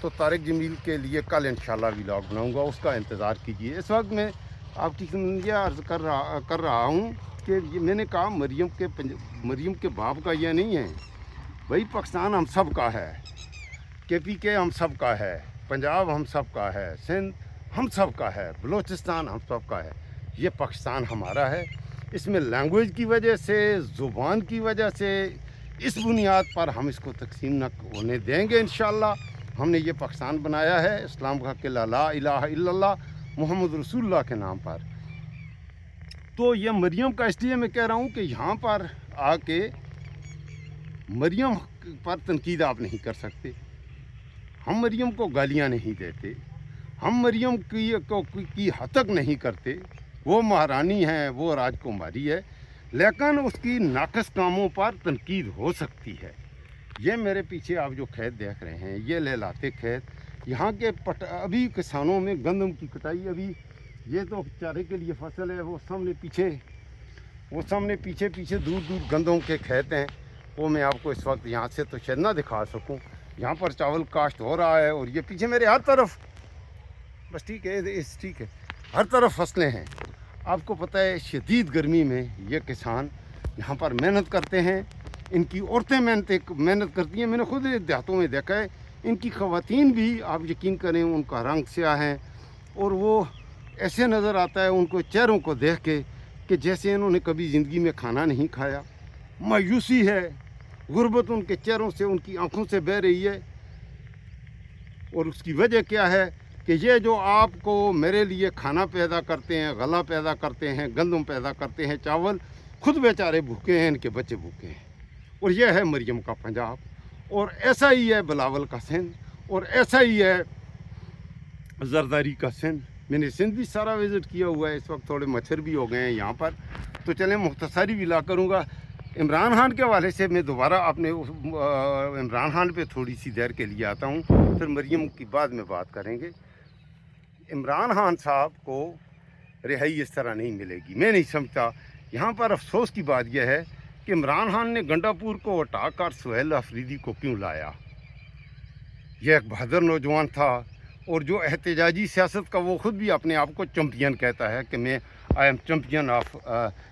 تو طارق جمیل کے لیے کل انشاءاللہ ولاگ بناؤں گا، اس کا انتظار کیجیے۔ اس وقت میں آپ کی یہ عرض کر رہا ہوں کہ میں نے کہا مریم کے باپ کا یہ نہیں ہے بھائی، پاکستان ہم سب کا ہے، KPK ہم سب کا ہے، پنجاب ہم سب کا ہے، سندھ ہم سب کا ہے، بلوچستان ہم سب کا ہے۔ یہ پاکستان ہمارا ہے۔ اس میں لینگویج کی وجہ سے، زبان کی وجہ سے، اس بنیاد پر ہم اس کو تقسیم نہ ہونے دیں گے انشاءاللہ۔ ہم نے یہ پاکستان بنایا ہے اسلام کا قلعہ لا الہ الا اللہ محمد رسول اللہ کے نام پر۔ تو یہ مریم کا اس لیے میں کہہ رہا ہوں کہ یہاں پر آ کے مریم پر تنقید آپ نہیں کر سکتے، ہم مریم کو گالیاں نہیں دیتے، ہم مریم کی ہتک نہیں کرتے، وہ مہارانی ہے، وہ راجکماری ہے، لیکن اس کی ناقص کاموں پر تنقید ہو سکتی ہے۔ یہ میرے پیچھے آپ جو کھیت دیکھ رہے ہیں، یہ لہلاتے کھیت، یہاں کے ابھی کسانوں میں گندم کی کٹائی، ابھی یہ تو چارے کے لیے فصل ہے، وہ سامنے پیچھے دور گندم کے کھیت ہیں، وہ میں آپ کو اس وقت یہاں سے تو شاید نہ دکھا سکوں۔ یہاں پر چاول کاشت ہو رہا ہے، اور یہ پیچھے میرے ہر طرف، بس ٹھیک ہے، ہر طرف فصلیں ہیں۔ آپ کو پتہ ہے شدید گرمی میں یہ کسان یہاں پر محنت کرتے ہیں، ان کی عورتیں محنت کرتی ہیں، میں نے خود دیہاتوں میں دیکھا ہے، ان کی خواتین بھی آپ یقین کریں ان کا رنگ سیاہ ہے، اور وہ ایسے نظر آتا ہے ان کو چہروں کو دیکھ کے کہ جیسے انہوں نے کبھی زندگی میں کھانا نہیں کھایا۔ مایوسی ہے، غربت ان کے چہروں سے، ان کی آنکھوں سے بہہ رہی ہے، اور اس کی وجہ کیا ہے کہ یہ جو آپ کو میرے لیے کھانا پیدا کرتے ہیں، غلہ پیدا کرتے ہیں، گندم پیدا کرتے ہیں، چاول، خود بیچارے بھوکے ہیں، ان کے بچے بھوکے ہیں۔ اور یہ ہے مریم کا پنجاب، اور ایسا ہی ہے بلاول کا سندھ، اور ایسا ہی ہے زرداری کا سندھ۔ میں نے سندھ بھی سارا وزٹ کیا ہوا ہے، اس وقت تھوڑے مچھر بھی ہو گئے ہیں یہاں پر، تو چلیں مختصری بھی لا کروں گا۔ عمران خان کے حوالے سے میں دوبارہ اپنے عمران خان پہ تھوڑی سی دیر کے لیے آتا ہوں، پھر مریم کی بعد میں بات کریں گے۔ عمران خان صاحب کو رہائی اس طرح نہیں ملے گی، میں نہیں سمجھتا۔ یہاں پر افسوس کی بات یہ ہے کہ عمران خان نے گنڈا پور کو ہٹا کر سہیل آفریدی کو کیوں لایا؟ یہ ایک بہادر نوجوان تھا، اور جو احتجاجی سیاست کا وہ خود بھی اپنے آپ کو چمپئن کہتا ہے کہ میں آئی ایم چمپئن آف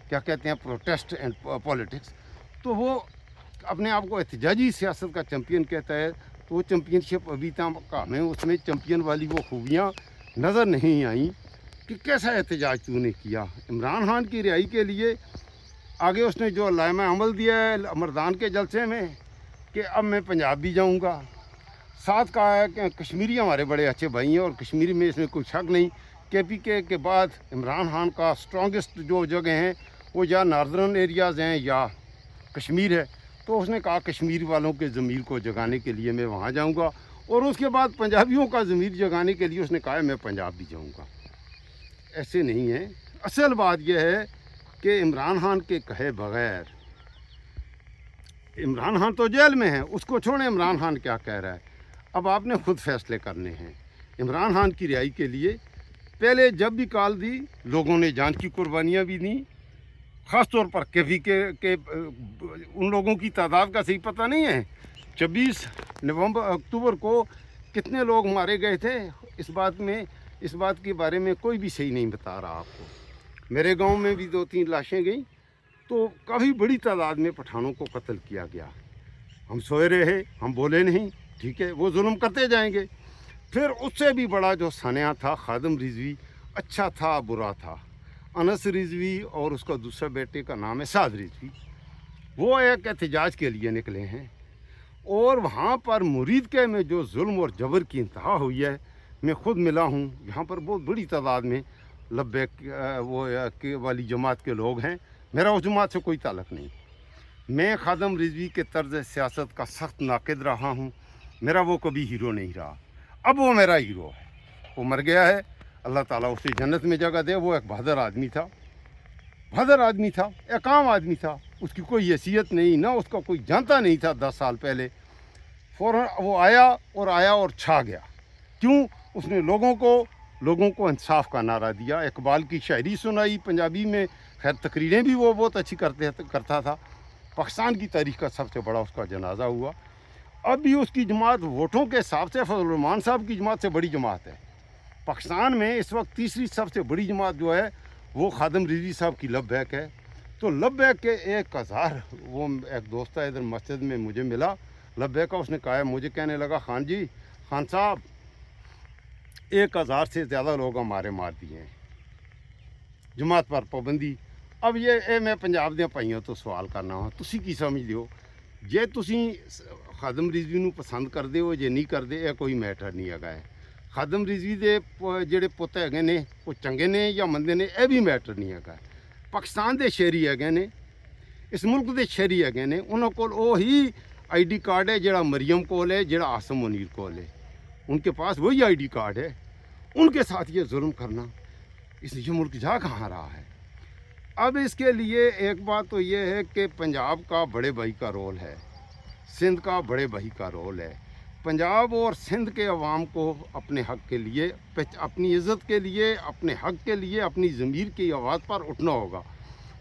کیا کہتے ہیں پروٹیسٹ اینڈ پولیٹکس، تو وہ اپنے آپ کو احتجاجی سیاست کا چمپئن کہتا ہے، تو وہ چمپئن شپ ابھی تک ہمیں اس میں چمپئن والی وہ خوبیاں نظر نہیں آئیں کہ کیسا احتجاج تو نے کیا۔ عمران خان کی رہائی کے لیے آگے اس نے جو علامہ عمل دیا ہے مردان کے جلسے میں کہ اب میں پنجاب بھی جاؤں گا، ساتھ کہا ہے کہ کشمیری ہمارے بڑے اچھے بھائی ہیں، اور کشمیری میں اس میں کوئی شک نہیں۔ KPK کے بعد عمران خان کا سٹرونگسٹ جو جگہ ہیں وہ یا ناردرن ایریاز ہیں یا کشمیر ہے، تو اس نے کہا کشمیر والوں کے ضمیر کو جگانے کے لیے میں وہاں جاؤں گا، اور اس کے بعد پنجابیوں کا ضمیر جگانے کے لیے اس نے کہا میں پنجاب بھی جاؤں گا۔ ایسے نہیں ہے، اصل بات یہ ہے کہ عمران خان کے کہے بغیر، عمران خان تو جیل میں ہے، اس کو چھوڑیں عمران خان کیا کہہ رہا ہے، اب آپ نے خود فیصلے کرنے ہیں۔ عمران خان کی رہائی کے لیے پہلے جب بھی کال دی لوگوں نے جان کی قربانیاں بھی دیں، خاص طور پر KPK کے ان لوگوں کی تعداد کا صحیح پتہ نہیں ہے۔ 26 اکتوبر کو کتنے لوگ مارے گئے تھے، اس بات کے بارے میں کوئی بھی صحیح نہیں بتا رہا آپ کو۔ میرے گاؤں میں بھی 2-3 لاشیں گئیں، تو کافی بڑی تعداد میں پٹھانوں کو قتل کیا گیا۔ ہم سوئے رہے، ہم بولے نہیں، ٹھیک ہے، وہ ظلم کرتے جائیں گے۔ پھر اس سے بھی بڑا جو سانحہ تھا خادم رضوی، اچھا تھا برا تھا، انس رضوی اور اس کا دوسرا بیٹے کا نام ہے سعد رضوی، وہ ایک احتجاج کے لیے نکلے ہیں، اور وہاں پر مرید کے میں جو ظلم اور جبر کی انتہا ہوئی ہے، میں خود ملا ہوں، یہاں پر بہت بڑی تعداد میں لبیک وہ والی جماعت کے لوگ ہیں، میرا اس جماعت سے کوئی تعلق نہیں۔ میں خادم رضوی کے طرز سیاست کا سخت ناقد رہا ہوں، میرا وہ کبھی ہیرو نہیں رہا، اب وہ میرا ہیرو ہے، وہ مر گیا ہے، اللہ تعالیٰ اسے جنت میں جگہ دے۔ وہ ایک بہادر آدمی تھا، ایک عام آدمی تھا، اس کی کوئی حیثیت نہیں، نہ اس کا کوئی جانتا نہیں تھا 10 سال پہلے، فوراً وہ آیا اور چھا گیا۔ کیوں؟ اس نے لوگوں کو انصاف کا نعرہ دیا، اقبال کی شاعری سنائی پنجابی میں، خیر تقریریں بھی وہ بہت اچھی کرتا تھا۔ پاکستان کی تاریخ کا سب سے بڑا اس کا جنازہ ہوا۔ اب بھی اس کی جماعت ووٹوں کے حساب سے فضل الرحمان صاحب کی جماعت سے بڑی جماعت ہے. پاکستان میں اس وقت تیسری سب سے بڑی جماعت جو ہے وہ خادم رضوی صاحب کی لبیک ہے. تو لبیک کے 1000 وہ ایک دوست ہے ادھر مسجد میں مجھے ملا لبیک کا, اس نے کہا ہے, مجھے کہنے لگا خان صاحب 1000 سے زیادہ لوگ ہمارے مار دیے ہیں جماعت پر پابندی. اب یہ میں پنجاب دے بھائیوں تو سوال کرنا ہوں, تسی کی سمجھتے ہو جے تسی خادم رضوی نو پسند کرتے ہو جے نہیں کرتے, یہ کوئی میٹر نہیں ہے. خادم رضوی دے جڑے پوتے ہے نے وہ چنگے نے یا مندے نے, یہ بھی میٹر نہیں ہے. پاکستان دے شہری ہے نے, اس ملک دے شہری ہے نے, انہوں کو وہی آئی ڈی کارڈ ہے جڑا مریم کول ہے, جڑا آسم منیر کول ہے, ان کے پاس وہی آئی ڈی کارڈ ہے. ان کے ساتھ یہ ظلم کرنا, اس لیے ملک جا کہاں رہا ہے. اب اس کے لیے ایک بات تو یہ ہے کہ پنجاب کا بڑے بھائی کا رول ہے, سندھ کا بڑے بھائی کا رول ہے. پنجاب اور سندھ کے عوام کو اپنے حق کے لیے, اپنی عزت کے لیے, اپنے حق کے لیے, اپنی ضمیر کی آواز پر اٹھنا ہوگا.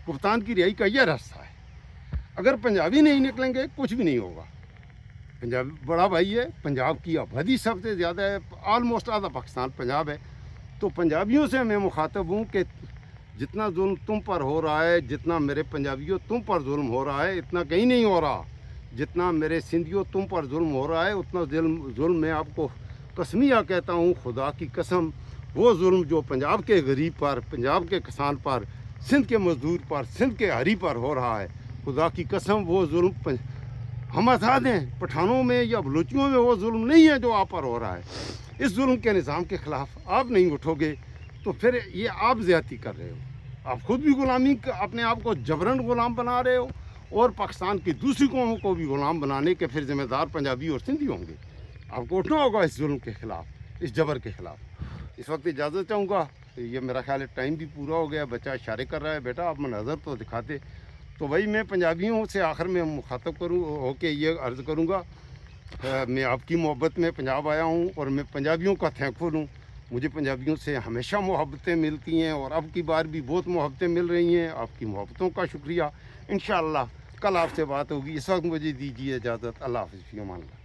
کپتان کی رہائی کا یہ راستہ ہے. اگر پنجابی نہیں نکلیں گے کچھ بھی نہیں ہوگا. پنجاب بڑا بھائی ہے, پنجاب کی آبادی سب سے زیادہ ہے, آلموسٹ آدھا پاکستان پنجاب ہے. تو پنجابیوں سے میں مخاطب ہوں کہ جتنا ظلم تم پر ہو رہا ہے, جتنا میرے پنجابیوں تم پر ظلم ہو رہا ہے, اتنا کہیں نہیں ہو رہا. جتنا میرے سندھیوں تم پر ظلم ہو رہا ہے اتنا ظلم میں آپ کو قسمیہ کہتا ہوں, خدا کی قسم, وہ ظلم جو پنجاب کے غریب پر, پنجاب کے کسان پر, سندھ کے مزدور پر, سندھ کے ہری پر ہو رہا ہے, خدا کی قسم وہ ظلم ہم ہٹا دیں. پٹھانوں میں یا بلوچیوں میں وہ ظلم نہیں ہے جو آپ پر ہو رہا ہے. اس ظلم کے نظام کے خلاف آپ نہیں اٹھو گے تو پھر یہ آپ زیادتی کر رہے ہو. آپ خود بھی غلامی, اپنے آپ کو جبراً غلام بنا رہے ہو, اور پاکستان کی دوسری قوموں کو بھی غلام بنانے کے پھر ذمہ دار پنجابی اور سندھی ہوں گے. آپ کو اٹھنا ہوگا اس ظلم کے خلاف, اس جبر کے خلاف. اس وقت اجازت چاہوں گا, یہ میرا خیال ہے ٹائم بھی پورا ہو گیا. بچہ اشارے کر رہا ہے, بیٹا آپ مناظر تو دکھاتے. تو بھائی میں پنجابیوں سے آخر میں مخاطب ہو کے یہ عرض کروں گا, میں آپ کی محبت میں پنجاب آیا ہوں اور میں پنجابیوں کا تھینکفل ہوں. مجھے پنجابیوں سے ہمیشہ محبتیں ملتی ہیں اور اب کی بار بھی بہت محبتیں مل رہی ہیں. آپ کی محبتوں کا شکریہ. انشاءاللہ کل آپ سے بات ہوگی. اس وقت مجھے دیجیے اجازت. اللہ حافظ, فی امان اللہ.